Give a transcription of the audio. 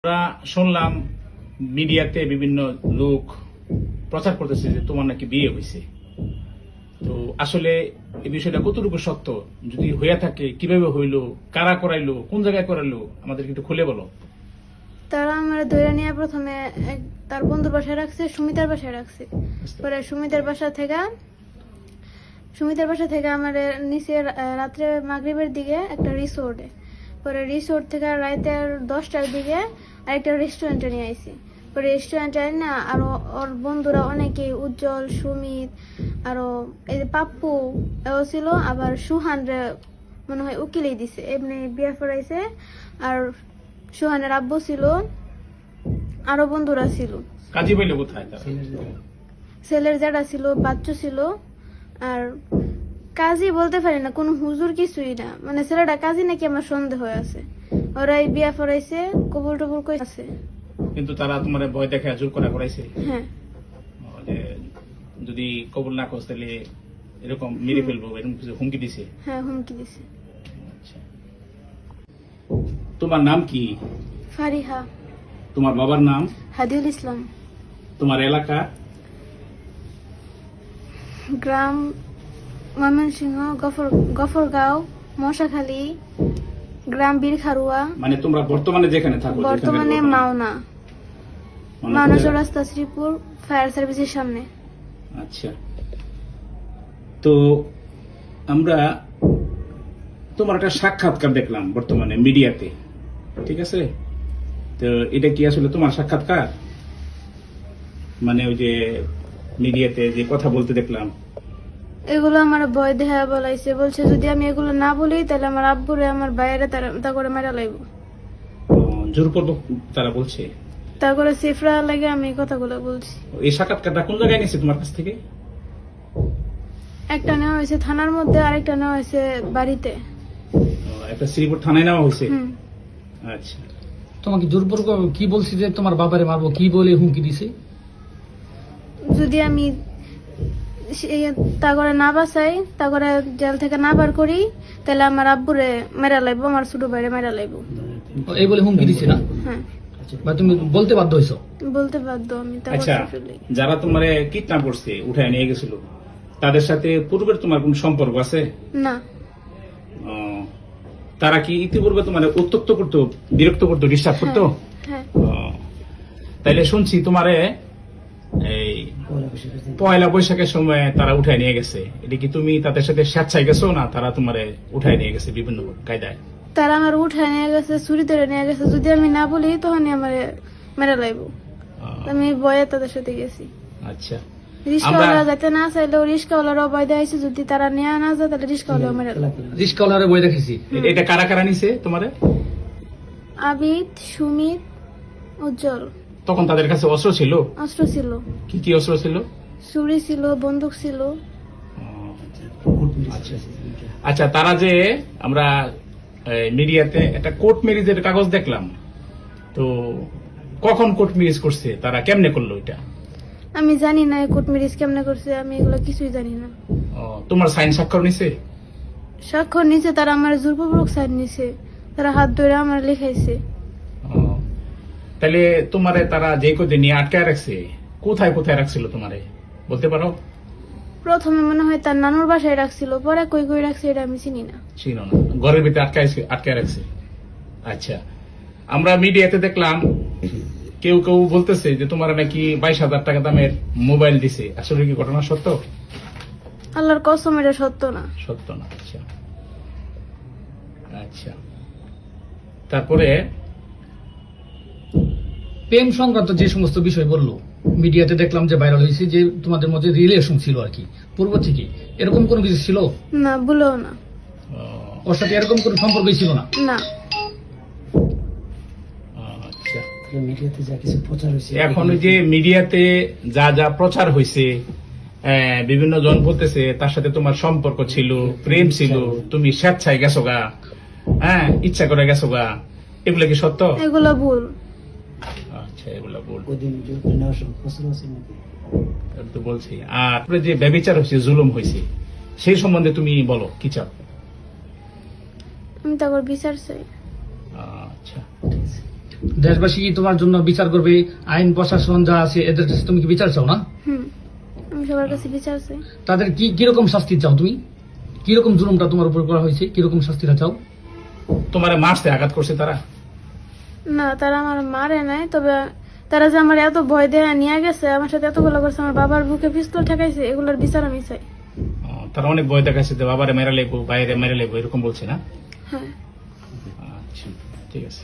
আমরা শুনলাম মিডিয়াতে বিভিন্ন লোক প্রচার করতেছে যে তোমার নাকি বিয়ে হয়েছে। তো আসলে এই বিষয়টা কতটুকু সত্য, যদি হইয়া থাকে কিভাবে হইলো, কারা করাইলো, কোন জায়গায় করাইলো, আমাদের একটু খুলে বলো। তারা আমার ধরে নিয়ে প্রথমে তার বন্ধুর বাসায় রাখছে, সুমিতার বাসায় রাখছে। পরে সুমিতার বাসা থেকে আমার নিচে রাত্রে মাগরিবের দিকে একটা রিসোর্টে, পরে রিসোর্ট থেকে রাতে 10টার দিকে আরেকটা রেস্টুরেন্টে নিয়ে আইছি। পরে রেস্টুরেন্টে না আরো ওর বন্ধুরা অনেকেই, উজ্জ্বল, সুমিত, আরো এই যে পাপ্পু এও ছিল, আবার সুহানরে মনে হয় উকিলেই দিছে, এমনি বিয়ে পড়াইছে। আর সুহানের আব্বু ছিল, আরো বন্ধুরা ছিল। কাজী পাইলো কোথায় তারা? ছেলের জ্যাঠা ছিল, বাচ্চু ছিল, আর কাজী বলতে পারি না, কোন হুজুর কিছুই না, মানে ছেলেটা কাজী নাকি আমার সন্দেহ হয়ে আছে। ওরাই বিয়া পড়াইছে, কবুল টবুল কইছে। কিন্তু তারা তোমার ভয় দেখে জোর করা করাইছে হ্যাঁ, যে যদি কবুল না করছ তাহলে এরকম মেরে ফেলবো, এরকম কিছু হুমকি দিছে? হ্যাঁ, হুমকি দিছে। আচ্ছা। তোমার নাম কি? ফারিহা। তোমার বাবার নাম? হাদিউল ইসলাম। তোমার এলাকা? গ্রাম ময়মনসিংহ, গফরগাঁও, মশাখালী, গ্রাম বীরখারুয়া। মানে তোমরা বর্তমানে যেখানে থাকো? বর্তমানে মাওনা, মাওনা চৌরাস্তা, শ্রীপুর ফায়ার সার্ভিসের সামনে। আচ্ছা। তো আমরা তোমার একটা সাক্ষাৎকার দেখলাম বর্তমানে মিডিয়াতে, ঠিক আছে? তো এটা কি আসলে তোমার সাক্ষাৎকার? মানে ওই যে মিডিয়াতে যে কথা বলতে দেখলাম, এগুলো আমার ভয় দেখা বলাইছে, বলছে যদি আমি এগুলো না বলি তাহলে আমার আব্বুরে আমার বাইরে তা করে মেরা লাগবো। জোরপূর্বক তারা বলছে? তা করে সিফরা লাগে আমি এই কথাগুলো বলছি। এই সাক্ষাৎকারটা কোন জায়গায় নিয়েছে তোমার কাছ থেকে? একটা নেওয়া হয়েছে থানার মধ্যে, আরেকটা নেওয়া হয়েছে বাড়িতে। একটা শ্রীপুর থানায় নেওয়া হয়েছে? হুম। আচ্ছা। তোমাকে জোরপূর্বক কি বলছি যে তোমার বাবারে মারবো, কি বলে হুমকি দিছে? যদি আমি তা করে না বাঁচাই, তা করে জেল থেকে না বার করি, তাহলে আমার আব্বুরে মেরা লাগবো, আমার ছোট ভাইরে মেরা লাগবো। এই বলে হুমকি দিছে না? হ্যাঁ, বা তুমি বলতে বাধ্য হয়েছো? বলতে বাধ্য আমি। তা আচ্ছা, করতে ফেলি। যারা তোমার কিডন্যাপ করছে, উঠায় নিয়ে গেছিল, তাদের সাথে পূর্বের তোমার কোন সম্পর্ক আছে? না। ও, তারা কি ইতিপূর্বে তোমার উত্তক্ত করতো, বিরক্ত করতো, ডিস্টার্ব করতো? হ্যাঁ। ও, তাইলে শুনছি তোমারে এই পয়লা বৈশাখের সময় তারা উঠায় নিয়ে গেছে, এটা কি তুমি তাদের সাথে স্বেচ্ছায় গেছো, না তারা তোমারে উঠায় নিয়ে গেছে বিভিন্ন কায়দায়? তারা আমার উঠায় নিয়ে গেছে, চুরি ধরে নিয়ে গেছে। যদি আমি না বলি তখনই আমার মেরা লাগবো। আমি ভয়ে তাদের সাথে গেছি। আচ্ছা। রিস্কাওয়ালা যাতে না চাইলেও রিস্কাওয়ালারও ভয় দেখাইছে, যদি তারা নিয়ে না যায় তাহলে রিস্কাওয়ালাও মেরা লাগবে। রিস্কাওয়ালারে বই দেখেছি। এটা কারা কারা নিছে তোমারে? আবিদ, সুমিত, উজ্জ্বল। তখন তাদের কাছে অস্ত্র ছিল? অস্ত্র ছিল, কি কি অস্ত্র ছিল? ছুরি ছিল, বন্দুক ছিল। আচ্ছা। আচ্ছা, তারা যে আমরা মিডিয়াতে একটা কোর্ট ম্যারেজের কাগজ দেখলাম, তো কখন কোর্ট ম্যারেজ করছে, তারা কেমনে করলো এটা? আমি জানি না কোর্ট ম্যারেজ কেমনে করছে, আমি এগুলো কিছুই জানি না। তোমার সাইন স্বাক্ষর নিছে? স্বাক্ষর নিচে তারা আমার জোরপূর্বক সাইন নিছে, তারা হাত ধরে আমার লেখাইছে। তাহলে তোমারে তারা যে কদিন নিয়ে আটকায় রাখছে, কোথায় কোথায় রাখছিল তোমারে বলতে পারো? প্রথমে মনে হয় তার নানুর বাসায় রাখছিল, পরে কই কই রাখছে এটা আমি চিনি না। ছিল না, ঘরের ভিতরে আটকায় রাখছে। আচ্ছা, আমরা মিডিয়াতে দেখলাম কেউ কেউ বলতেছে যে তোমার নাকি 22,000 টাকা দামের মোবাইল দিছে, আসলে কি ঘটনা সত্য? আল্লাহর কসম এটা সত্য না। সত্য না? আচ্ছা। আচ্ছা, তারপরে প্রেম সংক্রান্ত যে সমস্ত বিষয় বললো মিডিয়াতে দেখলাম যে ভাইরাল হয়েছে, যে তোমাদের মধ্যে রিলেশন ছিল আর কি পূর্ব থেকে, এরকম কোনো কিছু ছিল না, ভুলেও না। ওর সাথে এরকম কোনো সম্পর্কই ছিল না? না। আচ্ছা, এখন ওই যে মিডিয়াতে যা যা প্রচার হয়েছে, বিভিন্ন জন বলতেছে তার সাথে তোমার সম্পর্ক ছিল, প্রেম ছিল, তুমি স্বেচ্ছায় গেছো গা, হ্যাঁ, ইচ্ছা করে গেছো গা, এগুলো কি সত্য? এগুলো ভুল। আচ্ছা, এগুলো ভুল তো বলছি। আর যে ব্যভিচার হয়েছে, জুলুম হয়েছে, সেই সম্বন্ধে তুমি বলো, কি চাও? আমি তারপর বিচার চাই। আচ্ছা। দেশবাসী কি তোমার জন্য বিচার করবে? আইন প্রশাসন যা আছে এদের কাছে তুমি কি বিচার চাও না? আমি সবার কাছে বিচার চাই। তাদের কি কিরকম শাস্তি চাও তুমি? কিরকম জুলুমটা তোমার উপর করা হয়েছে, কিরকম শাস্তিটা চাও? তোমার মারতে আঘাত করছে তারা? না, তারা আমার মারে নাই, তবে তারা যে আমার এত ভয় দেয়া নিয়ে গেছে, আমার সাথে এতগুলো করছে, আমার বাবার বুকে পিস্তল ঠেকাইছে, এগুলোর বিচার আমি চাই। তারা অনেক ভয় দেখাচ্ছে যে বাবারে মেরে লেবো, বাইরে মেরে লেবো, এরকম বলছে না? হ্যাঁ। আচ্ছা, ঠিক আছে।